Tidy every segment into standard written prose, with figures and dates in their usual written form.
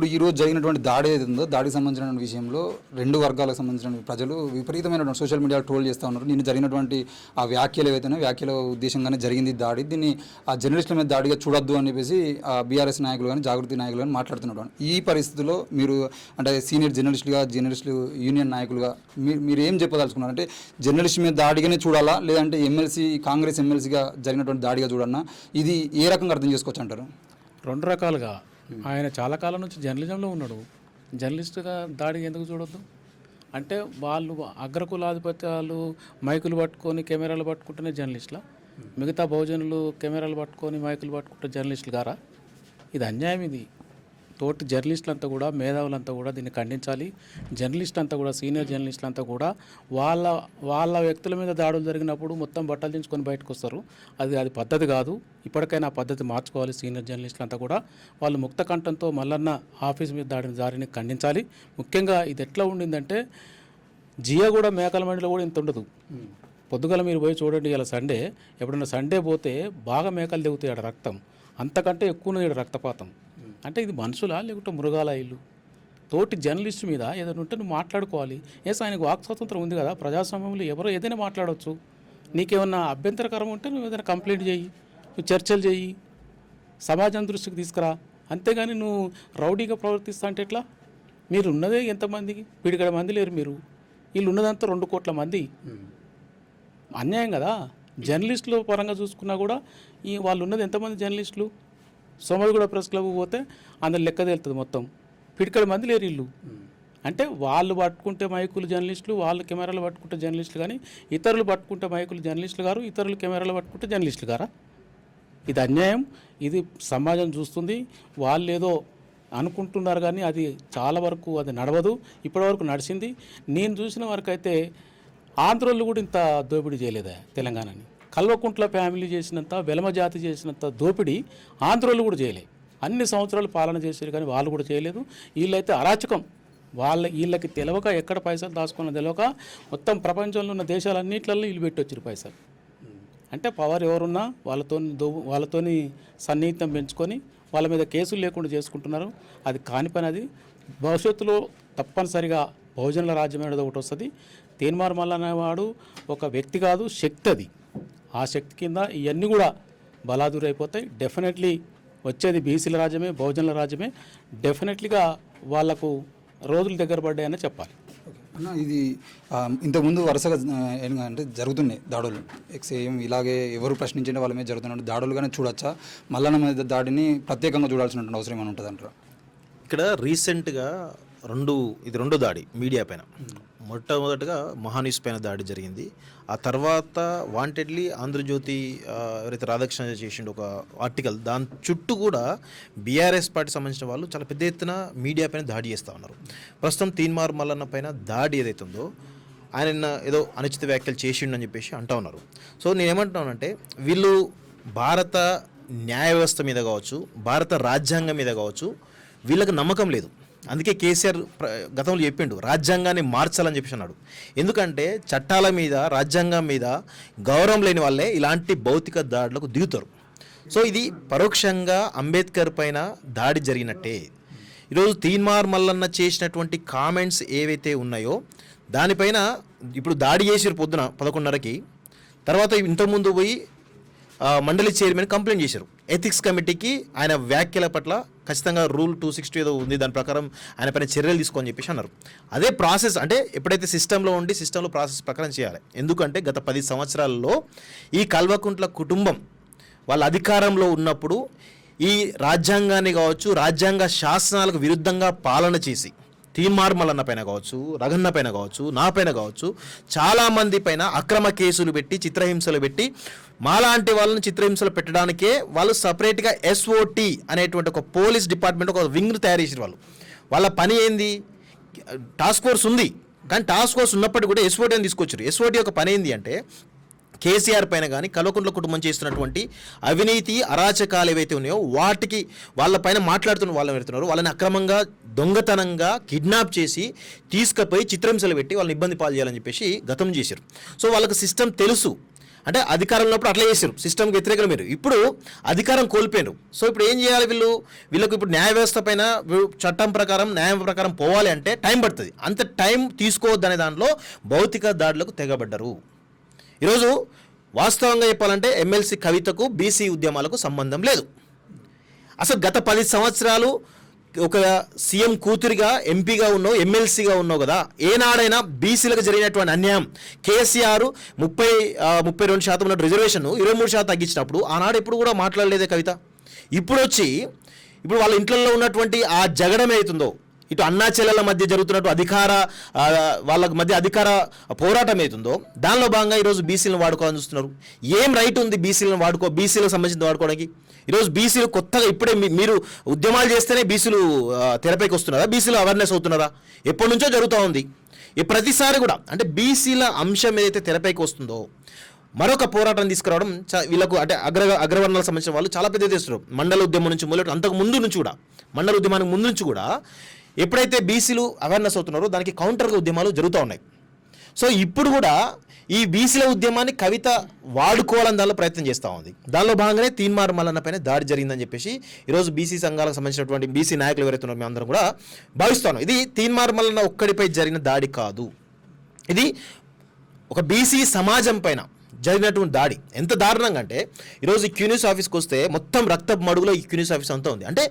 ఇప్పుడు ఈరోజు జరిగినటువంటి దాడి ఏది ఉందో దాడికి సంబంధించిన విషయంలో రెండు వర్గాలకు సంబంధించిన ప్రజలు విపరీతమైనటువంటి సోషల్ మీడియాలో ట్రోల్ చేస్తూ ఉన్నారు. నిన్న జరిగినటువంటి ఆ వ్యాఖ్యలు ఏవైతే వ్యాఖ్యల ఉద్దేశంగానే జరిగింది దాడి, దీన్ని ఆ జర్నలిస్టుల మీద దాడిగా చూడొద్దు అని చెప్పేసి బీఆర్ఎస్ నాయకులు కానీ జాగృతి నాయకులు కానీ మాట్లాడుతున్నారు. ఈ పరిస్థితుల్లో మీరు అంటే సీనియర్ జర్నలిస్టులు యూనియన్ నాయకులుగా మీరు ఏం చెప్పదలుచుకున్నారు? అంటే జర్నలిస్ట్ మీద దాడిగానే చూడాలా, లేదంటే కాంగ్రెస్ ఎమ్మెల్సీగా జరిగినటువంటి దాడిగా చూడన్నా? ఇది ఏ రకంగా అర్థం చేసుకోవచ్చు అంటారు? రెండు రకాలుగా. ఆయన చాలా కాలం నుంచి జర్నలిజంలో ఉన్నాడు. జర్నలిస్టుగా దాడి ఎందుకు చూడొద్దు? అంటే వాళ్ళు అగ్రకులాధిపత్యాలు మైకులు పట్టుకొని కెమెరాలు పట్టుకుంటేనే జర్నలిస్టులా? మిగతా బహుజనులు కెమెరాలు పట్టుకొని మైకులు పట్టుకుంటే జర్నలిస్టులు గారా? ఇది అన్యాయం. ఇది తోటి జర్నలిస్టులు అంతా కూడా, మేధావులంతా కూడా దీన్ని ఖండించాలి. జర్నలిస్ట్ అంతా కూడా, సీనియర్ జర్నలిస్టులు అంతా కూడా వాళ్ళ వ్యక్తుల మీద దాడులు జరిగినప్పుడు మొత్తం బట్టలు దించుకొని బయటకు వస్తారు. అది పద్ధతి కాదు. ఇప్పటికైనా ఆ పద్ధతి మార్చుకోవాలి. సీనియర్ జర్నలిస్టులు అంతా కూడా వాళ్ళు ముక్త కంఠంతో మల్లన్న ఆఫీస్ మీద దాడిని ఖండించాలి. ముఖ్యంగా ఇది ఎట్లా ఉండిందంటే, జియా కూడా మేకల మండిలో కూడా ఇంత ఉండదు. పొద్దుగల మీరు పోయి చూడండి, ఇలా సండే, ఎప్పుడన్నా సండే పోతే బాగా మేకలు దిగుతాయి ఆడ, రక్తం అంతకంటే ఎక్కువ ఉన్నది రక్తపాతం. అంటే ఇది మనుషులా లేకుంటే మృగాల ఇల్లు? తోటి జర్నలిస్టు మీద ఏదైనా ఉంటే నువ్వు మాట్లాడుకోవాలి. ఆయనకు వాక్ స్వాతంత్రం ఉంది కదా, ప్రజాస్వామ్యంలో ఎవరో ఏదైనా మాట్లాడవచ్చు. నీకేమన్నా అభ్యంతరకరం ఉంటే నువ్వు ఏదైనా కంప్లైంట్ చేయి, నువ్వు చర్చలు చేయి, సమాజం దృష్టికి తీసుకురా. అంతేగాని నువ్వు రౌడీగా ప్రవర్తిస్తా అంటే ఎట్లా? మీరు ఉన్నదే ఎంతమందికి? వీడికడ మంది లేరు. వీళ్ళు ఉన్నదంతా 2 కోట్ల మంది. అన్యాయం కదా. జర్నలిస్టుల పరంగా చూసుకున్నా కూడా వాళ్ళు ఉన్నది ఎంతమంది జర్నలిస్టులు? సోమరిగూడ ప్రెస్ క్లబ్ పోతే అందరు లెక్క తేలుతుంది మొత్తం. పిడికడ మంది లేరు ఇల్లు. అంటే వాళ్ళు పట్టుకుంటే మైకులు జర్నలిస్టులు, వాళ్ళు కెమెరాలు పట్టుకుంటే జర్నలిస్టులు, కానీ ఇతరులు పట్టుకుంటే మైకులు జర్నలిస్టులు గారు, ఇతరులు కెమెరాలు పట్టుకుంటే జర్నలిస్టులు గారా? ఇది అన్యాయం. ఇది సమాజం చూస్తుంది. వాళ్ళు ఏదో అనుకుంటున్నారు కానీ అది చాలా వరకు అది నడవదు. ఇప్పటివరకు నడిచింది. నేను చూసిన వరకు అయితే ఆంధ్రోళ్ళు కూడా ఇంత దోపిడీ చేయలేదా తెలంగాణని? కల్వకుంట్ల ఫ్యామిలీ చేసినంత, వెలమ జాతి చేసినంత దోపిడీ ఆంధ్రోళ్ళు కూడా చేయలేదు. అన్ని సంవత్సరాలు పాలన చేశారు కానీ వాళ్ళు కూడా చేయలేదు. వీళ్ళైతే అరాచకం. వీళ్ళకి తెలియక, ఎక్కడ పైసలు దాచుకున్న తెలియక మొత్తం ప్రపంచంలో ఉన్న దేశాలన్నింటిలో వీళ్ళు పెట్టి వచ్చారు పైసలు. అంటే పవర్ ఎవరున్నా వాళ్ళతోని సన్నిహితం పెంచుకొని వాళ్ళ మీద కేసులు లేకుండా చేసుకుంటున్నారు. అది కాని పని. అది భవిష్యత్తులో తప్పనిసరిగా బహుజనుల రాజ్యం అనేది ఒకటి వస్తుంది. తీన్మార్ మల్ల అనేవాడు ఒక వ్యక్తి కాదు, శక్తి. అది ఆ శక్తి కింద ఇవన్నీ కూడా బలాదూరు అయిపోతాయి. డెఫినెట్లీ వచ్చేది బీసీల రాజ్యమే, బహుజనుల రాజ్యమే. డెఫినెట్లీగా వాళ్లకు రోజులు దగ్గర పడ్డాయని చెప్పాలి. ఇది ఇంతకుముందు వరుసగా అంటే జరుగుతున్నాయి దాడులు. సేమ్ ఇలాగే ఎవరు ప్రశ్నించే వాళ్ళ మీద జరుగుతున్న దాడులుగానే చూడొచ్చా? మల్లన్న మీద దాడిని ప్రత్యేకంగా చూడాల్సినటువంటి అవసరం ఏమైనా ఉంటుంది అంటారా? ఇక్కడ రీసెంట్గా రెండో దాడి మీడియా పైన. మొట్టమొదటిగా మహాన్యూస్ పైన దాడి జరిగింది. ఆ తర్వాత వాంటెడ్లీ ఆంధ్రజ్యోతి ఎవరైతే రాధాకృష్ణ చేసిండు ఒక ఆర్టికల్, దాని చుట్టూ కూడా బీఆర్ఎస్ పార్టీ సంబంధించిన వాళ్ళు చాలా పెద్ద ఎత్తున మీడియా పైన దాడి చేస్తూ ఉన్నారు. ప్రస్తుతం తీన్మార్ మల్లన్న పైన దాడి ఏదైతే ఉందో, ఆయన ఏదో అనుచిత వ్యాఖ్యలు చేసిండని చెప్పేసి అంటూ ఉన్నారు. సో నేనేమంటున్నానంటే, వీళ్ళు భారత న్యాయ వ్యవస్థ మీద కావచ్చు, భారత రాజ్యాంగం మీద కావచ్చు, వీళ్ళకి నమ్మకం లేదు. అందుకే కేసీఆర్ గతంలో చెప్పిండు రాజ్యాంగాన్ని మార్చాలని చెప్పేసి అన్నాడు. ఎందుకంటే చట్టాల మీద, రాజ్యాంగం మీద గౌరవం లేని వాళ్ళే ఇలాంటి భౌతిక దాడులకు దిగుతారు. సో ఇది పరోక్షంగా అంబేద్కర్ పైన దాడి జరిగినట్టే. ఈరోజు తీన్మార్ మల్లన్న చేసినటువంటి కామెంట్స్ ఏవైతే ఉన్నాయో దానిపైన ఇప్పుడు దాడి చేసారు పొద్దున 11:30కి. తర్వాత ఇంతకుముందు పోయి మండలి చైర్మన్ కంప్లైంట్ చేశారు. ఎథిక్స్ కమిటీకి ఆయన వ్యాఖ్యల పట్ల ఖచ్చితంగా రూల్ 260 ఏదో ఉంది, దాని ప్రకారం ఆయన పైన చర్యలు తీసుకోని చెప్పేసి అన్నారు. అదే ప్రాసెస్ అంటే ఎప్పుడైతే సిస్టంలో ఉండి సిస్టంలో ప్రాసెస్ ప్రకారం చేయాలి. ఎందుకంటే గత 10 సంవత్సరాల్లో ఈ కల్వకుంట్ల కుటుంబం వాళ్ళ అధికారంలో ఉన్నప్పుడు ఈ రాజ్యాంగాన్ని కావచ్చు, రాజ్యాంగ శాసనాలకు విరుద్ధంగా పాలన చేసి తీన్మార్ మల్లన్న పైన కావచ్చు, రగన్న పైన కావచ్చు, నా పైన కావచ్చు, చాలామంది పైన అక్రమ కేసులు పెట్టి, చిత్రహింసలు పెట్టి, మాలాంటి వాళ్ళని చిత్రహింసలు పెట్టడానికే వాళ్ళు సపరేట్గా SOT అనేటువంటి ఒక పోలీస్ డిపార్ట్మెంట్, ఒక వింగ్ను తయారు చేసారు. వాళ్ళ పని ఏంది? టాస్క్ ఫోర్స్ ఉంది, కానీ టాస్క్ ఫోర్స్ ఉన్నప్పటికీ కూడా SOT అని తీసుకొచ్చారు. SOT యొక్క పని ఏంది అంటే, కేసీఆర్ పైన కానీ కల్వకుంట్ల కుటుంబం చేస్తున్నటువంటి అవినీతి అరాచకాలు ఏవైతే ఉన్నాయో వాటికి వాళ్ళ పైన మాట్లాడుతున్న వాళ్ళని పెడుతున్నారు. వాళ్ళని అక్రమంగా దొంగతనంగా కిడ్నాప్ చేసి తీసుకుపోయి చిత్రహింసలు పెట్టి వాళ్ళని ఇబ్బంది పాలు చేయాలని చెప్పేసి గతం చేశారు. సో వాళ్ళకి సిస్టమ్ తెలుసు. అంటే అధికారంలో ఉన్నప్పుడు అట్లా చేశారు, సిస్టమ్కి వ్యతిరేకంగా మీరు. ఇప్పుడు అధికారం కోల్పోయారు. సో ఇప్పుడు ఏం చేయాలి వీళ్ళకు ఇప్పుడు న్యాయ వ్యవస్థ పైన చట్టం ప్రకారం న్యాయం ప్రకారం పోవాలి అంటే టైం పడుతుంది. అంత టైం తీసుకోవద్దనే దాంట్లో భౌతిక దాడులకు తెగబడ్డరు. ఈరోజు వాస్తవంగా చెప్పాలంటే ఎమ్మెల్సీ కవితకు బీసీ ఉద్యమాలకు సంబంధం లేదు. అసలు గత 10 సంవత్సరాలు ఒక సీఎం కూతురిగా ఎంపీగా ఉన్నావు, ఎమ్మెల్సీగా ఉన్నావు కదా, ఏనాడైనా బీసీలకు జరిగినటువంటి అన్యాయం కేసీఆర్ 32% ఉన్న రిజర్వేషన్ 23% తగ్గించినప్పుడు ఆనాడు ఎప్పుడు కూడా మాట్లాడలేదే కవిత. ఇప్పుడు వాళ్ళ ఇంట్లో ఉన్నటువంటి ఆ జగడం ఏతుందో, ఇటు అన్నా చెల్లెల మధ్య జరుగుతున్నట్టు వాళ్ళ మధ్య అధికార పోరాటం అవుతుందో దానిలో భాగంగా ఈరోజు బీసీలను వాడుకోవాలని చూస్తున్నారు. ఏం రైట్ ఉంది బీసీలకు సంబంధించిన వాడుకోవడానికి? ఈరోజు బీసీలు కొత్తగా ఇప్పుడే మీరు ఉద్యమాలు చేస్తేనే బీసీలు తెరపైకి వస్తున్నారా? బీసీలు అవేర్నెస్ అవుతున్నారా? ఎప్పటి నుంచో జరుగుతూ ఉంది. ప్రతిసారి కూడా అంటే బీసీల అంశం ఏదైతే తెరపైకి వస్తుందో మరొక పోరాటం తీసుకురావడం వీళ్ళకు అంటే అగ్రవర్ణాలకు సంబంధించిన వాళ్ళు చాలా పెద్ద చేస్తున్నారు. మండల ఉద్యమం నుంచి మొదలు అంతకు ముందు నుంచి కూడా, మండల ఉద్యమానికి ముందు నుంచి కూడా ఎప్పుడైతే బీసీలు అవేర్నెస్ అవుతున్నారో దానికి కౌంటర్గా ఉద్యమాలు జరుగుతూ ఉన్నాయి. సో ఇప్పుడు కూడా ఈ బీసీల ఉద్యమాన్ని కవిత వాడుకోవాలని దానిలో ప్రయత్నం చేస్తూ ఉంది. దానిలో భాగంగానే తీన్మార్ మల్లన్న పైన దాడి జరిగిందని చెప్పేసి ఈరోజు బీసీ సంఘాలకు సంబంధించినటువంటి బీసీ నాయకులు ఎవరైతే ఉన్నారో మేము అందరం కూడా భావిస్తాను. ఇది తీన్మార్ మల్లన్న ఒక్కడిపై జరిగిన దాడి కాదు, ఇది ఒక బీసీ సమాజం పైన జరిగినటువంటి దాడి. ఎంత దారుణంగా అంటే ఈరోజు ఈ క్యూనిస్ ఆఫీస్కి వస్తే మొత్తం రక్తపు మడుగులో ఈ క్యూనిస్ ఆఫీస్ అంతా ఉంది. అంటే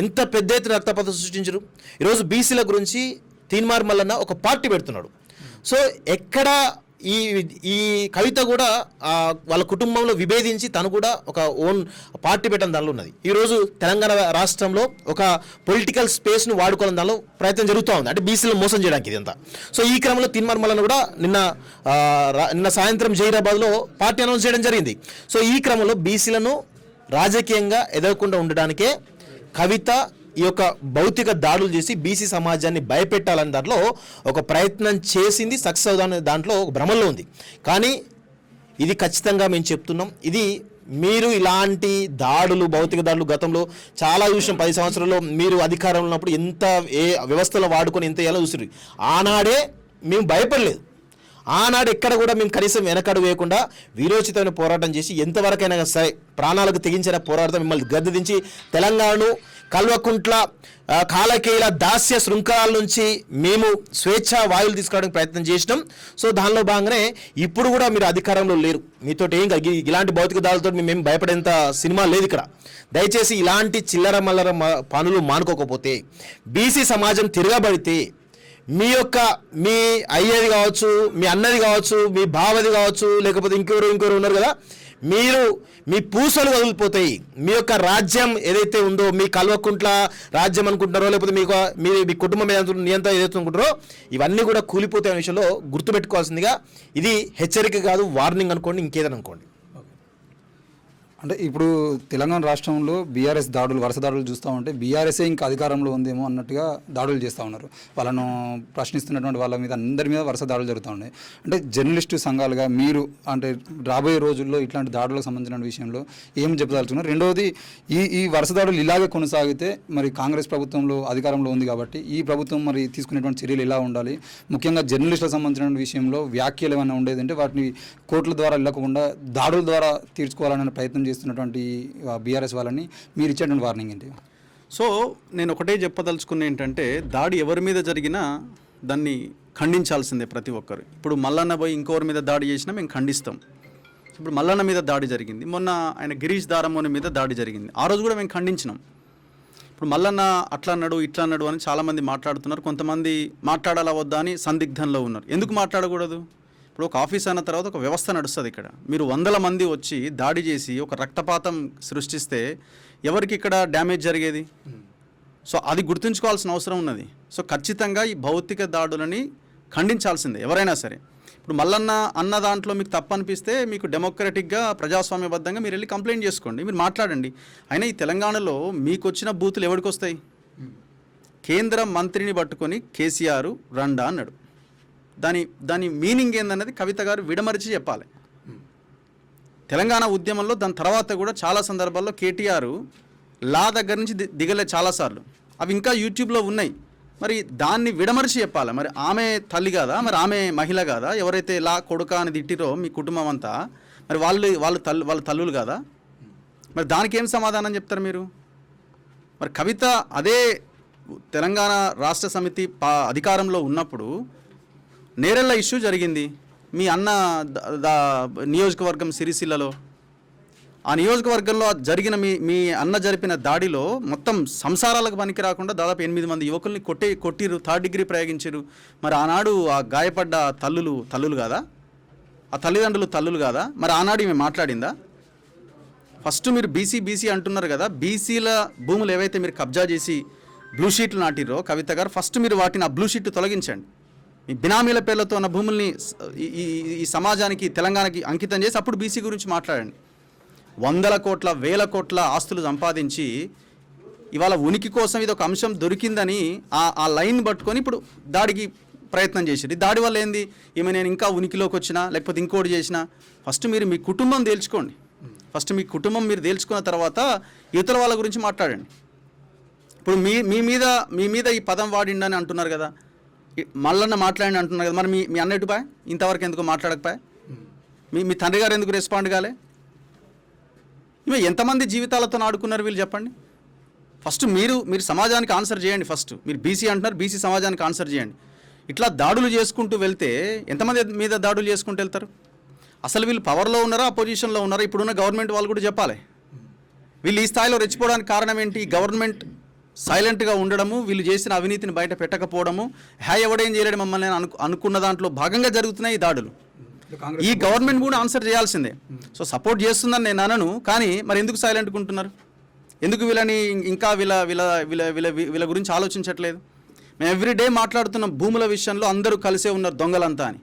ఎంత పెద్ద ఎత్తున రక్తపాతం సృష్టించరు. ఈరోజు బీసీల గురించి తీన్మార్ మల్లన్న ఒక పార్టీ పెడుతున్నాడు. సో ఎక్కడ ఈ కవిత కూడా వాళ్ళ కుటుంబంలో విభేదించి తను కూడా ఒక ఓన్ పార్టీ పెట్టడం దానిలో ఉన్నది. ఈరోజు తెలంగాణ రాష్ట్రంలో ఒక పొలిటికల్ స్పేస్ను వాడుకోవాలని దానిలో ప్రయత్నం జరుగుతూ ఉంది, అంటే బీసీలను మోసం చేయడానికి ఇదంతా. సో ఈ క్రమంలో తీన్మార్ మల్లన్న కూడా నిన్న సాయంత్రం జైరాబాద్లో పార్టీ అనౌన్స్ చేయడం జరిగింది. సో ఈ క్రమంలో బీసీలను రాజకీయంగా ఎదగకుండా ఉండడానికే కవిత ఈ యొక్క భౌతిక దాడులు చేసి బీసీ సమాజాన్ని భయపెట్టాలని దాంట్లో ఒక ప్రయత్నం చేసింది, సక్సెస్ అవుదాని దాంట్లో ఒక భ్రమంలో ఉంది. కానీ ఇది ఖచ్చితంగా మేము చెప్తున్నాం, ఇది మీరు ఇలాంటి దాడులు భౌతిక దాడులు గతంలో చాలా చూసినాం. 10 సంవత్సరాల్లో మీరు అధికారంలో ఉన్నప్పుడు ఎంత ఏ వ్యవస్థలో వాడుకొని ఎంత ఎలా చూసారు. ఆనాడే మేము భయపడలేదు, ఆనాడు ఎక్కడ కూడా మేము కనీసం వెనకడు వేయకుండా వీరోచితమైన పోరాటం చేసి ఎంతవరకైనా సరే ప్రాణాలకు తెగించిన పోరాటం మిమ్మల్ని గద్దెదించి తెలంగాణను కల్వకుంట్ల కాలకేయుల దాస్య శృంఖలాల నుంచి మేము స్వేచ్ఛా వాయువులు తీసుకోవడానికి ప్రయత్నం చేసినాం. సో దానిలో భాగంగానే ఇప్పుడు కూడా మీరు అధికారంలో లేరు, మీతో ఏం ఇలాంటి భౌతిక దాడులతో మేము భయపడేంత సినిమా లేదు ఇక్కడ. దయచేసి ఇలాంటి చిల్లర మల్లర పనులు మానుకోకపోతే, బీసీ సమాజం తిరగబడితే మీ అయ్యది కావచ్చు, మీ అన్నది కావచ్చు, మీ బావది కావచ్చు, లేకపోతే ఇంకెవరు ఉన్నారు కదా, మీ పూసలు వదిలిపోతాయి. మీ యొక్క రాజ్యం ఏదైతే ఉందో, మీ కల్వకుంట్ల రాజ్యం అనుకుంటున్నారో, లేకపోతే మీ కుటుంబం నియంత్రణ ఏదైతే అనుకుంటారో ఇవన్నీ కూడా కూలిపోతాయి అనే విషయంలో గుర్తుపెట్టుకోవాల్సిందిగా. ఇది హెచ్చరిక కాదు, వార్నింగ్ అనుకోండి, ఇంకేదని అనుకోండి. అంటే ఇప్పుడు తెలంగాణ రాష్ట్రంలో బీఆర్ఎస్ వరుస దాడులు చూస్తూ ఉంటే బీఆర్ఎస్ఏ ఇంకా అధికారంలో ఉందేమో అన్నట్టుగా దాడులు చేస్తూ ఉన్నారు. వాళ్ళను ప్రశ్నిస్తున్నటువంటి వాళ్ళ మీద అందరి మీద వరుస దాడులు జరుగుతూ ఉన్నాయి. అంటే జర్నలిస్టు సంఘాలుగా మీరు అంటే రాబోయే రోజుల్లో ఇట్లాంటి దాడులకు సంబంధించిన విషయంలో ఏం చెప్పదలుచున్నారు? రెండవది, ఈ వరుస దాడులు ఇలాగే కొనసాగితే మరి కాంగ్రెస్ ప్రభుత్వంలో అధికారంలో ఉంది కాబట్టి ఈ ప్రభుత్వం మరి తీసుకునేటువంటి చర్యలు ఎలా ఉండాలి? ముఖ్యంగా జర్నలిస్టులకు సంబంధించిన విషయంలో వ్యాఖ్యలు ఏమైనా ఉండేది అంటే వాటిని కోర్టుల ద్వారా వెళ్ళకుండా దాడుల ద్వారా తీర్చుకోవాలనే ప్రయత్నం చేస్తున్నటువంటి బీఆర్ఎస్ వాళ్ళని మీరు ఇచ్చేటువంటి వార్నింగ్ ఏంటి? సో నేను ఒకటే చెప్పదలుచుకున్న ఏంటంటే, దాడి ఎవరి మీద జరిగినా దాన్ని ఖండించాల్సిందే ప్రతి ఒక్కరు. ఇప్పుడు మల్లన్న పోయి ఇంకొకరి మీద దాడి చేసినా మేము ఖండిస్తాం. ఇప్పుడు మల్లన్న మీద దాడి జరిగింది, మొన్న ఆయన గిరీష్ దారమోని మీద దాడి జరిగింది, ఆ రోజు కూడా మేము ఖండించినాం. ఇప్పుడు మల్లన్న అట్లా అన్నాడు ఇట్లా అన్నాడు అని చాలామంది మాట్లాడుతున్నారు. కొంతమంది మాట్లాడాలా వద్దా అని సందిగ్ధంలో ఉన్నారు. ఎందుకు మాట్లాడకూడదు? ఇప్పుడు ఒక ఆఫీస్ అన్న తర్వాత ఒక వ్యవస్థ నడుస్తుంది. ఇక్కడ మీరు 100 మంది వచ్చి దాడి చేసి ఒక రక్తపాతం సృష్టిస్తే ఎవరికి ఇక్కడ డ్యామేజ్ జరిగేది? సో అది గుర్తుంచుకోవాల్సిన అవసరం ఉన్నది. సో ఖచ్చితంగా ఈ భౌతిక దాడులని ఖండించాల్సిందే ఎవరైనా సరే. ఇప్పుడు మల్లన్న అన్న దాంట్లో మీకు తప్పు అనిపిస్తే మీకు డెమోక్రటిక్గా ప్రజాస్వామ్యబద్ధంగా మీరు వెళ్ళి కంప్లైంట్ చేసుకోండి, మీరు మాట్లాడండి. అయినా ఈ తెలంగాణలో మీకు వచ్చిన బూతులు ఎవరికి వస్తాయి? కేంద్ర మంత్రిని పట్టుకొని కేసీఆర్ రండా అన్నాడు. దాని మీనింగ్ ఏందన్నది కవిత గారు విడమరిచి చెప్పాలి. తెలంగాణ ఉద్యమంలో దాని తర్వాత కూడా చాలా సందర్భాల్లో కేటీఆర్ లా దగ్గర నుంచి దిగలే చాలాసార్లు, అవి ఇంకా యూట్యూబ్లో ఉన్నాయి. మరి దాన్ని విడమరిచి చెప్పాలి. మరి ఆమె తల్లి కాదా, మరి ఆమె మహిళ కాదా? ఎవరైతే లా కొడుక అని తిట్టిరో మీ కుటుంబం అంతా, మరి వాళ్ళ తల్లులు కాదా? మరి దానికి ఏం సమాధానం చెప్తారు మీరు? మరి కవిత అదే తెలంగాణ రాష్ట్ర సమితి అధికారంలో ఉన్నప్పుడు నేరెళ్ళ ఇష్యూ జరిగింది మీ అన్న నియోజకవర్గం సిరిసిల్లలో. ఆ నియోజకవర్గంలో జరిగిన మీ అన్న జరిపిన దాడిలో మొత్తం సంసారాలకు పనికి రాకుండా దాదాపు 8 మంది యువకుల్ని కొట్టిరు, 3rd డిగ్రీ ప్రయోగించారు. మరి ఆనాడు ఆ గాయపడ్డ తల్లులు కాదా? ఆ తల్లిదండ్రులు తల్లులు కాదా? మరి ఆనాడు ఈమె మాట్లాడిందా? ఫస్ట్ మీరు బీసీ అంటున్నారు కదా, బీసీల భూములు ఏవైతే మీరు కబ్జా చేసి బ్లూ షీట్లు నాటిరో కవిత గారు, ఫస్ట్ మీరు వాటిని ఆ బ్లూ షీట్ తొలగించండి. మీ బినామీల పేర్లతో ఉన్న భూముల్ని ఈ సమాజానికి తెలంగాణకి అంకితం చేసి అప్పుడు బీసీ గురించి మాట్లాడండి. 100 కోట్ల 1000 కోట్ల ఆస్తులు సంపాదించి ఇవాళ ఉనికి కోసం ఇది ఒక అంశం దొరికిందని ఆ లైన్ పట్టుకొని ఇప్పుడు దాడికి ప్రయత్నం చేసేది. దాడి వల్ల ఏంది? ఈమె నేను ఇంకా ఉనికిలోకి వచ్చినా లేకపోతే ఇంకోటి చేసినా, ఫస్ట్ మీరు మీ కుటుంబం తేల్చుకోండి. ఫస్ట్ మీ కుటుంబం మీరు తేల్చుకున్న తర్వాత ఇతర వాళ్ళ గురించి మాట్లాడండి. ఇప్పుడు మీ మీద ఈ పదం వాడిండని అంటున్నారు కదా, మల్లన్న మాట్లాడి అంటున్నారు కదా, మరి మీ అన్నట్టుపాయ్ ఇంతవరకు ఎందుకు మాట్లాడకపోయా? మీ తండ్రి గారు ఎందుకు రెస్పాండ్ కాలే? ఇవి ఎంతమంది జీవితాలతో ఆడుకున్నారు వీళ్ళు చెప్పండి. ఫస్ట్ మీరు సమాజానికి ఆన్సర్ చేయండి. ఫస్ట్ మీరు బీసీ అంటున్నారు, బీసీ సమాజానికి ఆన్సర్ చేయండి. ఇట్లా దాడులు చేసుకుంటూ వెళ్తే ఎంతమంది మీద దాడులు చేసుకుంటూ వెళ్తారు? అసలు వీళ్ళు పవర్లో ఉన్నారా, అపోజిషన్లో ఉన్నారా? ఇప్పుడున్న గవర్నమెంట్ వాళ్ళు కూడా చెప్పాలి. వీళ్ళు ఈ స్థాయిలో రెచ్చిపోవడానికి కారణం ఏంటి? గవర్నమెంట్ సైలెంట్గా ఉండడము, వీళ్ళు చేసిన అవినీతిని బయట పెట్టకపోవడము, ఎవడేం చేయలేడు మమ్మల్ని అనుకున్న దాంట్లో భాగంగా జరుగుతున్నాయి ఈ దాడులు. ఈ గవర్నమెంట్ కూడా ఆన్సర్ చేయాల్సిందే. సో సపోర్ట్ చేస్తుందని నేను అనను, కానీ మరి ఎందుకు సైలెంట్గా ఉంటున్నారు? ఎందుకు వీళ్ళని ఇంకా వీళ్ళ గురించి ఆలోచించట్లేదు? మేము ఎవ్రీడే మాట్లాడుతున్న భూముల విషయంలో అందరూ కలిసే ఉన్నారు దొంగలంతా అని.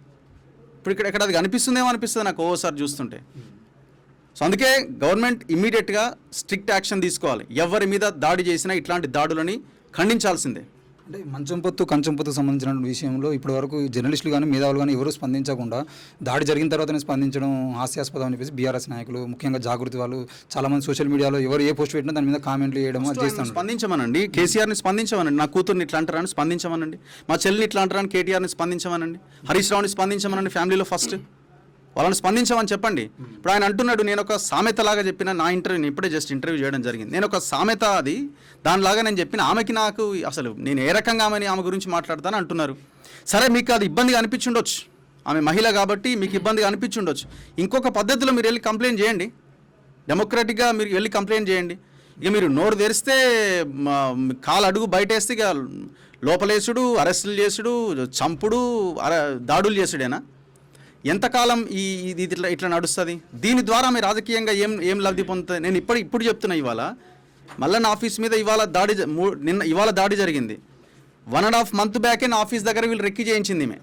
ఇప్పుడు ఇక్కడ అది కనిపిస్తుందేమో అనిపిస్తుంది నాకు ఓసారి చూస్తుంటే. సో అందుకే గవర్నమెంట్ ఇమ్మీడియట్గా స్ట్రిక్ట్ యాక్షన్ తీసుకోవాలి. ఎవరి మీద దాడి చేసినా ఇట్లాంటి దాడులని ఖండించాల్సిందే. అంటే మంచంపొత్తు కంచంపొత్తుకు సంబంధించిన విషయంలో ఇప్పటివరకు జర్నలిస్టులు కానీ మేధావులు కానీ ఎవరు స్పందించకుండా దాడి జరిగిన తర్వాతనే స్పందించడం హాస్యాస్పదం అని చెప్పేసి బీఆర్ఎస్ నాయకులు, ముఖ్యంగా జాగృతి వాళ్ళు చాలామంది సోషల్ మీడియాలో ఎవరు ఏ పోస్ట్ పెట్టినా దాని మీద కామెంట్లు చేయడం చేస్తాను. స్పందించమనండి, కేసీఆర్ని స్పందించమనండి, నా కూతుర్ని ఇట్లా అంటారని స్పందించమనండి, మా చెల్లిని ఇట్లా అంటారని కేటీఆర్ని స్పందించమనండి, హరీష్ రావుని స్పందించమనండి, ఫ్యామిలీలో ఫస్ట్ వాళ్ళని స్పందించమని చెప్పండి. ఇప్పుడు ఆయన అంటున్నాడు నేను ఒక సామెతలాగా చెప్పిన నా ఇంటర్వ్యూ ఇప్పుడే జస్ట్ ఇంటర్వ్యూ చేయడం జరిగింది. నేను ఒక సామెత అది దానిలాగా నేను చెప్పిన ఆమెకి నాకు అసలు నేను ఏ రకంగా ఆమె గురించి మాట్లాడతాను అంటున్నారు. సరే మీకు అది ఇబ్బందిగా అనిపించుండొచ్చు, ఆమె మహిళ కాబట్టి మీకు ఇబ్బందిగా అనిపించుండొచ్చు. ఇంకొక పద్ధతిలో మీరు వెళ్ళి కంప్లైంట్ చేయండి, డెమోక్రాటిక్గా మీరు వెళ్ళి కంప్లైంట్ చేయండి. ఇక మీరు నోరు తెరిస్తే కాలు అడుగు బయటేస్తే ఇక లోపలేసుడు, అరెస్టులు చేసుడు, చంపుడు, దాడులు చేసుడేనా? ఎంతకాలం ఇట్లా నడుస్తుంది? దీని ద్వారా మీరు రాజకీయంగా ఏం లబ్ధి పొందుతుంది? నేను ఇప్పుడు చెప్తున్నా, ఇవాళ మల్లన్న ఆఫీస్ మీద ఇవాళ దాడి జరిగింది. 1.5 month బ్యాకే నా ఆఫీస్ దగ్గర వీళ్ళు రెక్కి చేయించింది. ఈమె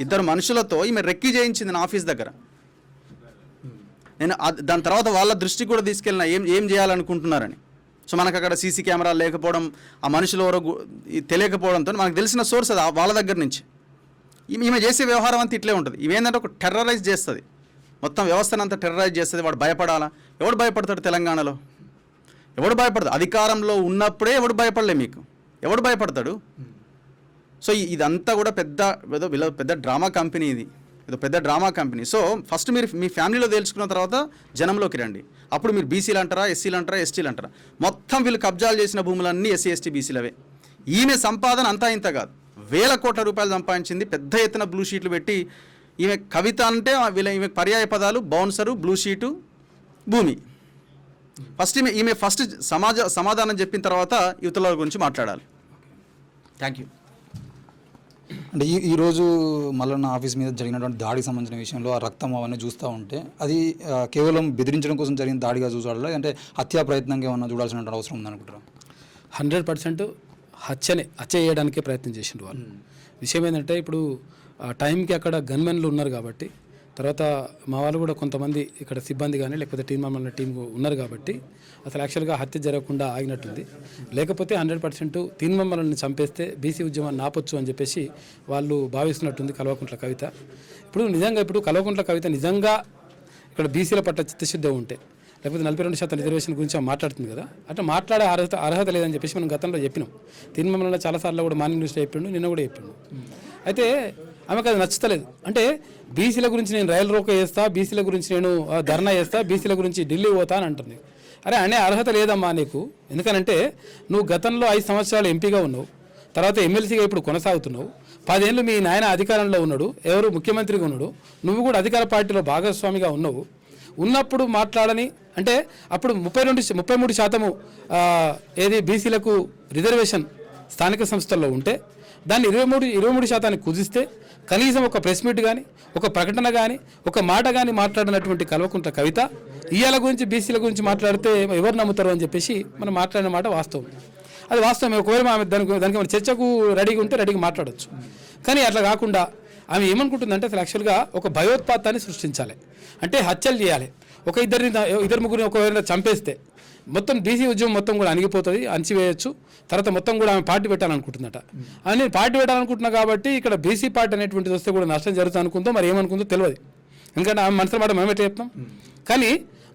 2 మనుషులతో ఈమె రెక్కి చేయించింది నా ఆఫీస్ దగ్గర. నేను దాని తర్వాత వాళ్ళ దృష్టికి కూడా తీసుకెళ్ళిన ఏం చేయాలనుకుంటున్నారని. సో మనకు అక్కడ సీసీ కెమెరాలు లేకపోవడం, ఆ మనుషులు ఎవరో తెలియకపోవడంతో మనకు తెలిసిన సోర్స్ అది వాళ్ళ దగ్గర నుంచి. ఈమె చేసే వ్యవహారం అంతా ఇట్లే ఉంటుంది. ఇవేంటంటే ఒక టెర్రరైజ్ చేస్తుంది, మొత్తం వ్యవస్థను అంతా టెర్రరైజ్ చేస్తుంది. వాడు భయపడాలా? ఎవడు భయపడతాడు తెలంగాణలో? ఎవడు భయపడతాడు? అధికారంలో ఉన్నప్పుడే ఎవడు భయపడలే మీకు, ఎవడు భయపడతాడు? సో ఇదంతా కూడా పెద్ద డ్రామా కంపెనీ, ఇది పెద్ద డ్రామా కంపెనీ. సో ఫస్ట్ మీరు మీ ఫ్యామిలీలో తెలుసుకున్న తర్వాత జనంలోకి రండి. అప్పుడు మీరు బీసీలు అంటారా, ఎస్సీలు అంటారా, ఎస్టీలు అంటారా? మొత్తం వీళ్ళు కబ్జాలు చేసిన భూములన్నీ ఎస్సీ ఎస్టీ బీసీలవే. ఈమె సంపాదన అంతా ఇంత కాదు, 1000 కోట్ల రూపాయలు సంపాదించింది. పెద్ద ఎత్తున బ్లూ షీట్లు పెట్టి ఈమె కవిత అంటే ఈమె పర్యాయ పదాలు బౌన్సరు, బ్లూ షీటు, భూమి. ఫస్ట్ ఈమె ఫస్ట్ సమాధానం చెప్పిన తర్వాత యువతల గురించి మాట్లాడాలి. Thank you. అంటే ఈరోజు మల్లన్న ఆఫీస్ మీద జరిగినటువంటి దాడికి సంబంధించిన విషయంలో ఆ రక్తం అవన్నీ చూస్తూ ఉంటే అది కేవలం బెదిరించడం కోసం జరిగిన దాడిగా చూడాలి, అంటే హత్యా ప్రయత్నంగా ఏమన్నా చూడాల్సిన అవసరం ఉందనుకుంటారా? 100% హత్య చేయడానికే ప్రయత్నం చేసిండు వాళ్ళు. విషయం ఏంటంటే ఇప్పుడు ఆ టైంకి అక్కడ గన్మెన్లు ఉన్నారు కాబట్టి, తర్వాత మా వాళ్ళు కూడా కొంతమంది ఇక్కడ సిబ్బంది కానీ లేకపోతే టీం మెంబర్ల టీం ఉన్నారు కాబట్టి అసలు యాక్చువల్గా హత్య జరగకుండా ఆగినట్టుంది. లేకపోతే 100% టీం మెంబర్లను చంపేస్తే బీసీ ఉద్యమాన్ని ఆపొచ్చు అని చెప్పేసి వాళ్ళు భావిస్తున్నట్టుంది కల్వకుంట్ల కవిత. ఇప్పుడు కల్వకుంట్ల కవిత నిజంగా ఇక్కడ బీసీల పట్ల చిత్తశుద్ధి ఉంటే, లేకపోతే 42% రిజర్వేషన్ గురించి మాట్లాడుతుంది కదా, అంటే మాట్లాడే అర్హత లేదని చెప్పేసి మనం గతంలో చెప్పినాం. టీం మెంబర్లలో చాలాసార్లు కూడా మార్నింగ్ న్యూస్లో చెప్పిండు, నిన్న కూడా చెప్పిండు. అయితే ఆమెకు అది నచ్చుతలేదు. అంటే బీసీల గురించి నేను రైలు రోకో చేస్తా, బీసీల గురించి నేను ధర్నా చేస్తా, బీసీల గురించి ఢిల్లీ పోతా అని అంటుంది. అరే అనే అర్హత లేదమ్మా నీకు. ఎందుకనంటే నువ్వు గతంలో 5 సంవత్సరాలు ఎంపీగా ఉన్నావు, తర్వాత ఎమ్మెల్సీగా ఇప్పుడు కొనసాగుతున్నావు. 10 ఏళ్ళు మీ నాయన అధికారంలో ఉన్నాడు, ఎవరు ముఖ్యమంత్రిగా ఉన్నాడు, నువ్వు కూడా అధికార పార్టీలో భాగస్వామిగా ఉన్నావు. ఉన్నప్పుడు మాట్లాడని అంటే అప్పుడు 33% ఏది బీసీలకు రిజర్వేషన్ స్థానిక సంస్థల్లో ఉంటే దాన్ని 23% కుదిస్తే కనీసం ఒక ప్రెస్ మీట్ కానీ, ఒక ప్రకటన కానీ, ఒక మాట కానీ మాట్లాడినటువంటి కల్వకుంట్ల కవిత ఇయ్యాల గురించి బీసీల గురించి మాట్లాడితే ఎవరు నమ్ముతారు అని చెప్పేసి మనం మాట్లాడిన మాట వాస్తవం. అది వాస్తవమే. ఒకవేళ ఆమె దానికి మన చర్చకు రెడీగా ఉంటే రెడీగా మాట్లాడవచ్చు. కానీ అట్లా కాకుండా ఆమె ఏమనుకుంటుందంటే అసలు యాక్చువల్గా ఒక భయోత్పాతాన్ని సృష్టించాలి, అంటే హత్యలు చేయాలి. ఒక ఇద్దరు ముగ్గురిని ఒకవేళ చంపేస్తే మొత్తం బీసీ ఉద్యమం మొత్తం కూడా అణిగిపోతుంది, అణచివేయచ్చు. తర్వాత మొత్తం కూడా ఆమె పార్టీ పెట్టాలనుకుంటుందట. అని నేను పార్టీ పెట్టాలనుకుంటున్నా కాబట్టి ఇక్కడ బీసీ పార్టీ అనేటువంటిది వస్తే కూడా నష్టం జరుగుతుంది అనుకుందో, మరి ఏమనుకుందో తెలియదు. ఎందుకంటే ఆమె మనసులో మాట మేము ఎట్లా చెప్తాం. కానీ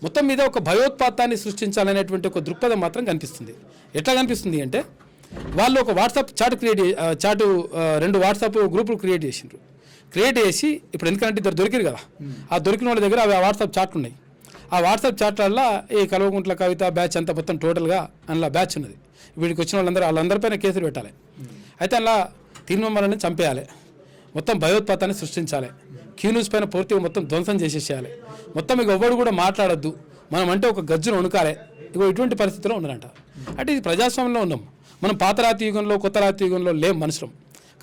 మొత్తం మీద ఒక భయోత్పాతాన్ని సృష్టించాలనేటువంటి ఒక దృక్పథం మాత్రం కనిపిస్తుంది. ఎట్లా కనిపిస్తుంది అంటే వాళ్ళు ఒక వాట్సాప్ చాటు 2 వాట్సాప్ గ్రూపులు క్రియేట్ చేసిండ్రు. క్రియేట్ చేసి ఇప్పుడు ఎందుకంటే ఇద్దరు దొరికిరు కదా, ఆ దొరికిన వాళ్ళ దగ్గర అవి వాట్సాప్ చాట్లు ఉన్నాయి. ఆ వాట్సాప్ చాట్లల్లో ఈ కల్వకుంట్ల కవిత బ్యాచ్ అంతా మొత్తం టోటల్గా అందులో బ్యాచ్ ఉన్నది. వీడికి వచ్చిన వాళ్ళందరిపైన కేసులు పెట్టాలి. అయితే అలా తీర్మానాలను చంపేయాలి, మొత్తం భయోత్పాతాన్ని సృష్టించాలి, క్యూ న్యూస్ పైన పూర్తిగా మొత్తం ధ్వంసం చేసేసేయాలి, మొత్తం ఇక ఎవ్వడు కూడా మాట్లాడొద్దు, మనం అంటే ఒక గజ్జును వణుకాలి. ఇగో ఇటువంటి పరిస్థితిలో ఉన్నారంట. అంటే ఇది ప్రజాస్వామ్యంలో ఉన్నాం మనం. పాత రాతి యుగంలో కొత్త రాతి యుగంలో లేం మనుషులం.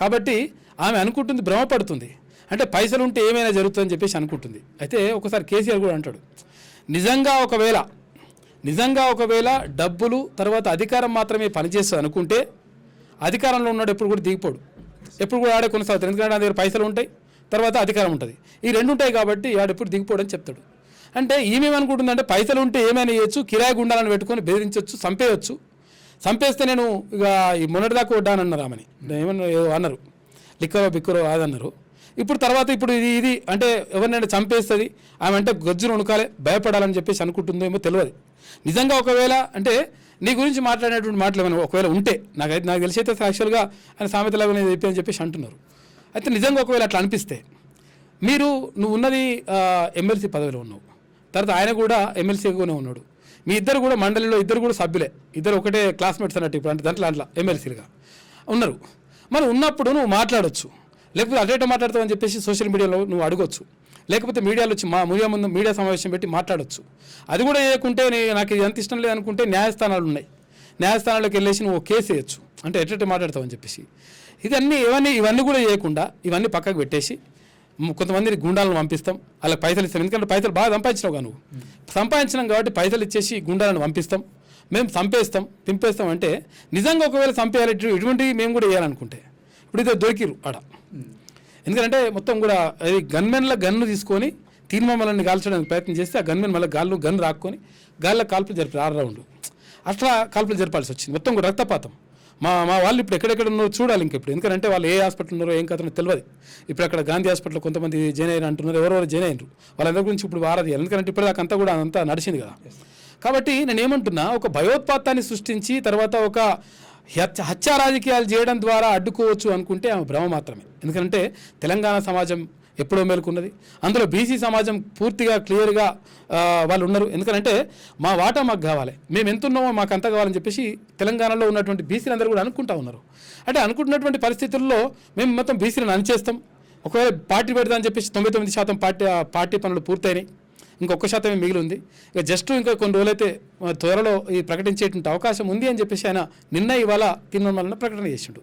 కాబట్టి ఆమె అనుకుంటుంది, భ్రమపడుతుంది, అంటే పైసలు ఉంటే ఏమైనా జరుగుతుందని చెప్పేసి అనుకుంటుంది. అయితే ఒకసారి కేసీఆర్ కూడా అంటాడు, నిజంగా ఒకవేళ డబ్బులు తర్వాత అధికారం మాత్రమే పనిచేస్తూ అనుకుంటే అధికారంలో ఉన్నాడు ఎప్పుడు కూడా దిగిపోడు, ఎప్పుడు కూడా ఆడే కొనసాగుతాడు. ఎందుకంటే నా దగ్గర పైసలు ఉంటాయి, తర్వాత అధికారం ఉంటుంది, ఈ 2 ఉంటాయి కాబట్టి ఆడెప్పుడు దిగిపోడు అని చెప్తాడు. అంటే ఈమెమనుకుంటుందంటే పైసలు ఉంటే ఏమైనా చేయొచ్చు, కిరాయి గుండాలను పెట్టుకొని బెదిరించవచ్చు, చంపేయచ్చు. చంపేస్తే నేను ఇక ఈ మొన్నటిదాకా వడ్డానన్నారు ఆమెని, ఏమన్నా అన్నారు, లిక్కరో బిక్కరో అదన్నారు. ఇప్పుడు ఇది అంటే ఎవరినైనా చంపేస్తుంది ఆమె, అంటే గజ్జును వణుకాలే, భయపడాలని చెప్పేసి అనుకుంటుందేమో తెలియదు. నిజంగా ఒకవేళ అంటే నీ గురించి మాట్లాడేటువంటి మాటలు ఏమైనా ఒకవేళ ఉంటే నాకు తెలిసి అయితే యాక్చువల్గా ఆయన సామెతలాగా చెప్పి అని చెప్పేసి అంటున్నారు. అయితే నిజంగా ఒకవేళ అట్లా అనిపిస్తే నువ్వు ఉన్నది ఎమ్మెల్సీ పదవిలో ఉన్నావు, తర్వాత ఆయన కూడా ఎమ్మెల్సీగానే ఉన్నాడు, మీ ఇద్దరు కూడా మండలిలో ఇద్దరు కూడా సభ్యులే, ఇద్దరు ఒకటే క్లాస్మేట్స్ అన్నట్టు ఇప్పుడు అంటే దాంట్లో ఎమ్మెల్సీలుగా ఉన్నారు. మరి ఉన్నప్పుడు నువ్వు మాట్లాడవచ్చు, లేకపోతే అటేటో మాట్లాడతావని చెప్పేసి సోషల్ మీడియాలో నువ్వు అడగొచ్చు, లేకపోతే మీడియాలో వచ్చి మీడియా సమావేశం పెట్టి మాట్లాడవచ్చు. అది కూడా చేయకుంటే నాకు ఇది ఎంత ఇష్టం లేదనుకుంటే న్యాయస్థానాలు ఉన్నాయి, న్యాయస్థానాలకు వెళ్ళేసి నువ్వు కేసు వేయచ్చు, అంటే ఎట్లా మాట్లాడతావని చెప్పేసి. ఇవన్నీ కూడా చేయకుండా ఇవన్నీ పక్కకు పెట్టేసి కొంతమందిని గుండాలను పంపిస్తాం, వాళ్ళకి పైసలు ఇస్తాం. ఎందుకంటే పైసలు బాగా సంపాదించినావు కదా, నువ్వు సంపాదించినాం కాబట్టి పైసలు ఇచ్చేసి గుండాలను పంపిస్తాం, మేము తింపేస్తాం అంటే నిజంగా ఒకవేళ చంపేయాలి ఇటువంటివి మేము కూడా వేయాలనుకుంటే ఇప్పుడు ఇదో దొరికిరు ఆడ. ఎందుకంటే మొత్తం కూడా అది గన్మెన్ల గన్ను తీసుకొని తీర్మానాలను కాల్చడానికి ప్రయత్నం చేస్తే ఆ గన్మెన్ మళ్ళీ గన్ను రాక్కొని గాల్లో కాల్పులు జరిపారు 6 రౌండ్లు. అట్లా కాల్పులు జరపాల్సి వచ్చింది. మొత్తం కూడా రక్తపాతం. మా వాళ్ళు ఇప్పుడు ఎక్కడెక్కడ ఉన్నారో చూడాలి ఇంకా ఇప్పుడు, ఎందుకంటే వాళ్ళు ఏ హాస్పిటల్ ఉన్నారో ఏం కథనో తెలియదు. ఇప్పుడు అక్కడ గాంధీ హాస్పిటల్లో కొంతమంది జాయిన్ అయ్యారు అంటున్నారు, ఎవరెవరు జాయిన్ అయ్యారు వాళ్ళందరి గురించి ఇప్పుడు వారది, ఎందుకంటే ఇప్పటిదాకా అంతా కూడా అంతా నడిచింది కదా. కాబట్టి నేను ఏమంటున్నా, ఒక భయోత్పాతాన్ని సృష్టించి తర్వాత ఒక హత్యా రాజకీయాలు చేయడం ద్వారా అడ్డుకోవచ్చు అనుకుంటే ఆమె భ్రమ మాత్రమే. ఎందుకంటే తెలంగాణ సమాజం ఎప్పుడో మేలుకున్నది, అందులో బీసీ సమాజం పూర్తిగా క్లియర్గా వాళ్ళు ఉన్నారు. ఎందుకంటే మా వాటా మాకు కావాలి, మేము ఎంత ఉన్నామో మాకు అంత కావాలని చెప్పేసి తెలంగాణలో ఉన్నటువంటి బీసీలు అందరూ కూడా అనుకుంటా ఉన్నారు. అంటే అనుకుంటున్నటువంటి పరిస్థితుల్లో మేము మొత్తం బీసీలను అణచేస్తాం, ఒకవేళ పార్టీ పెడదామని చెప్పేసి 99% పార్టీ పనులు పూర్తయినాయి, ఇంకొక శాతమే మిగిలి ఉంది. ఇక జస్ట్ ఇంకా కొన్ని రోజులైతే త్వరలో ఈ ప్రకటించేటువంటి అవకాశం ఉంది అని చెప్పేసి ఆయన ఇవాళ తీర్మానాలను ప్రకటన చేసిండు.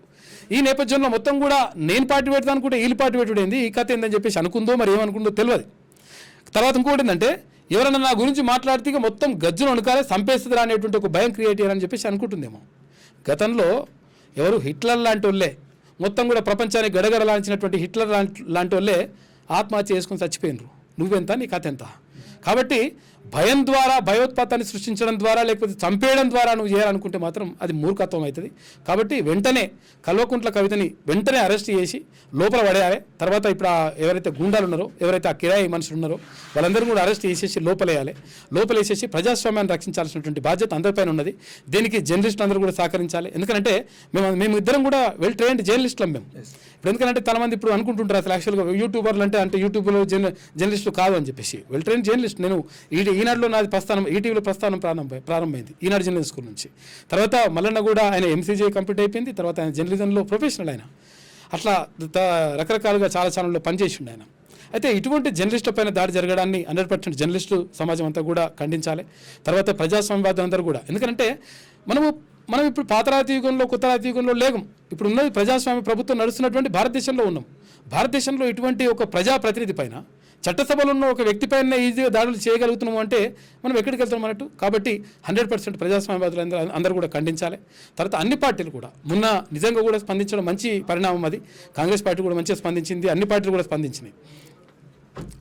ఈ నేపథ్యంలో మొత్తం కూడా నేను పార్టీ పెడతాను అనుకుంటే వీళ్ళు పార్టీ పెట్టుడేంది, ఈ కథ ఏందని చెప్పేసి అనుకుందో మరి ఏమనుకుందో తెలియదు. తర్వాత ఇంకోటి ఏంటంటే ఎవరైనా నా గురించి మాట్లాడితే ఇక మొత్తం గజ్జును వణుకాలే, చంపేస్తుందిరా అనేటువంటి ఒక భయం క్రియేట్ చేయాలని చెప్పేసి అనుకుంటుందేమో. గతంలో ఎవరు హిట్లర్ లాంటి వాళ్ళే, మొత్తం కూడా ప్రపంచానికి గడగడలాంచినటువంటి హిట్లర్ లాంటి వాళ్ళే ఆత్మహత్య చేసుకుని చచ్చిపోయినరు. నువ్వెంత, నీ కథ ఎంత? కాబట్టి భయం ద్వారా భయోత్పాతాన్ని సృష్టించడం ద్వారా లేకపోతే చంపేయడం ద్వారా నువ్వు చేయాలనుకుంటే మాత్రం అది మూర్ఖత్వం అవుతుంది. కాబట్టి వెంటనే కల్వకుంట్ల కవితని వెంటనే అరెస్ట్ చేసి లోపల పడేయాలి. తర్వాత ఇప్పుడు ఎవరైతే గూండాలు ఉన్నారో, ఎవరైతే ఆ కిరాయి మనుషులు ఉన్నారో వాళ్ళందరూ కూడా అరెస్ట్ చేసేసి లోపలేసేసి ప్రజాస్వామ్యాన్ని రక్షించాల్సినటువంటి బాధ్యత అందరిపైన ఉన్నది. దీనికి జర్నలిస్టులు అందరూ కూడా సహకరించాలి. ఎందుకంటే మేము ఇద్దరం కూడా వెల్ ట్రైన్డ్ జర్నలిస్టులం మేము. ఇప్పుడు ఎందుకంటే చాలామంది ఇప్పుడు అనుకుంటుంటారు అసలు యాక్చువల్గా యూట్యూబర్లు అంటే యూట్యూబ్లో జర్నలిస్టులు కాదు అని చెప్పేసి. వెల్ ట్రైన్ జర్నలిస్ట్ నేను. ఈనాడులో నాది ఈటీవీలో ప్రస్థానం ప్రారంభమైంది ఈనాడు జర్నలిస్ట్ స్కూల్ నుంచి. తర్వాత మల్లన్న కూడా ఆయన ఎంసీజీ కంప్లీట్ అయిపోయింది. తర్వాత ఆయన జర్నలిజంలో ప్రొఫెషనల్ ఆయన. అట్లా రకరకాలుగా చాలా ఛానల్లో పనిచేసిండు ఆయన. అయితే ఇటువంటి జర్నలిస్టుల పైన దాడి జరగడాన్ని 100% జర్నలిస్టు సమాజం అంతా కూడా ఖండించాలి. తర్వాత ప్రజాస్వామ్యవాదులు అందరూ కూడా. ఎందుకంటే మనం ఇప్పుడు పాత రాతి యుగంలో కొత్త రాతి యుగంలో లేము. ఇప్పుడు ఉన్నది ప్రజాస్వామ్య ప్రభుత్వం నడుస్తున్నటువంటి భారతదేశంలో ఉన్నాం. భారతదేశంలో ఇటువంటి ఒక ప్రజాప్రతినిధి పైన చట్టసభలో ఉన్న ఒక వ్యక్తి పైన ఈజీగా దాడులు చేయగలుగుతున్నాము అంటే మనం ఎక్కడికి వెళ్తాం అన్నట్టు. కాబట్టి 100% ప్రజాస్వామ్యవాదులు అందరూ కూడా ఖండించాలి. తర్వాత అన్ని పార్టీలు కూడా మొన్న నిజంగా కూడా స్పందించడం మంచి పరిణామం అది. కాంగ్రెస్ పార్టీ కూడా మంచిగా స్పందించింది, అన్ని పార్టీలు కూడా స్పందించినాయి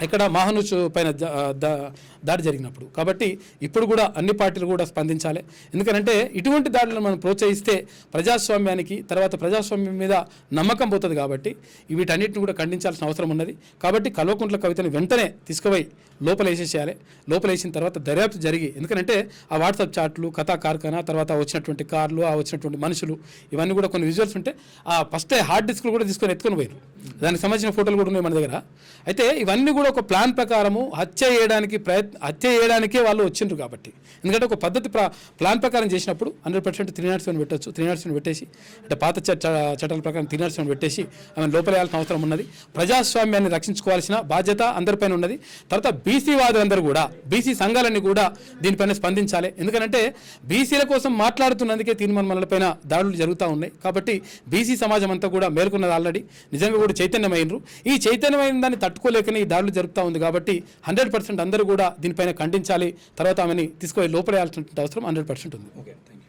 ఇక్కడ మహానుష్ పైన దాడి జరిగినప్పుడు. కాబట్టి ఇప్పుడు కూడా అన్ని పార్టీలు కూడా స్పందించాలి. ఎందుకంటే ఇటువంటి దాడులను మనం ప్రోత్సహిస్తే ప్రజాస్వామ్యానికి తర్వాత ప్రజాస్వామ్యం మీద నమ్మకం పోతుంది. కాబట్టి వీటన్నిటిని కూడా ఖండించాల్సిన అవసరం ఉన్నది. కాబట్టి కల్వకుంట్ల కవితని వెంటనే తీసుకుపోయి లోపలేసేసేయాలి. లోపలేసిన తర్వాత దర్యాప్తు జరిగి, ఎందుకంటే ఆ వాట్సాప్ చాట్లు, కథా కార్ఖానా, తర్వాత వచ్చినటువంటి కార్లు, ఆ వచ్చినటువంటి మనుషులు, ఇవన్నీ కూడా కొన్ని విజువల్స్ ఉంటే ఆ ఫస్టే హార్డ్ డిస్క్లు కూడా ఎత్తుకొని పోయారు. దానికి సంబంధించిన ఫోటోలు కూడా ఉన్నాయి మన దగ్గర. అయితే ఇవన్నీ కూడా ఒక ప్లాన్ ప్రకారము హత్య చేయడానికే వాళ్ళు వచ్చిండ్రు. కాబట్టి ఎందుకంటే ఒక పద్ధతి ప్లాన్ ప్రకారం చేసినప్పుడు 100% 307 పెట్టచ్చు. 307 పెట్టేసి అంటే పాత చట్టాల ప్రకారం 307 పెట్టేసి ఆమె లోపలేయాల్సిన అవసరం ఉన్నది. ప్రజాస్వామ్యాన్ని రక్షించుకోవాల్సిన బాధ్యత అందరిపైన ఉన్నది. తర్వాత బీసీ వాదులందరూ కూడా, బీసీ సంఘాలన్నీ కూడా దీనిపైన స్పందించాలి. ఎందుకంటే బీసీల కోసం మాట్లాడుతున్నందుకే తీర్మానాలపైన దాడులు జరుగుతూ ఉన్నాయి. కాబట్టి బీసీ సమాజం అంతా కూడా మేల్కొన్నది ఆల్రెడీ. నిజంగా కూడా చైతన్యమైనరు. ఈ చైతన్యమైన దాన్ని తట్టుకోలేకనే ఈ దాడులు జరుగుతూ ఉంది. కాబట్టి 100% అందరూ కూడా దీనిపైన ఖండించాలి. తర్వాత ఆమెని తీసుకొని లోపలేయాల్సిన అవసరం 100% ఉంది. Okay, thank you.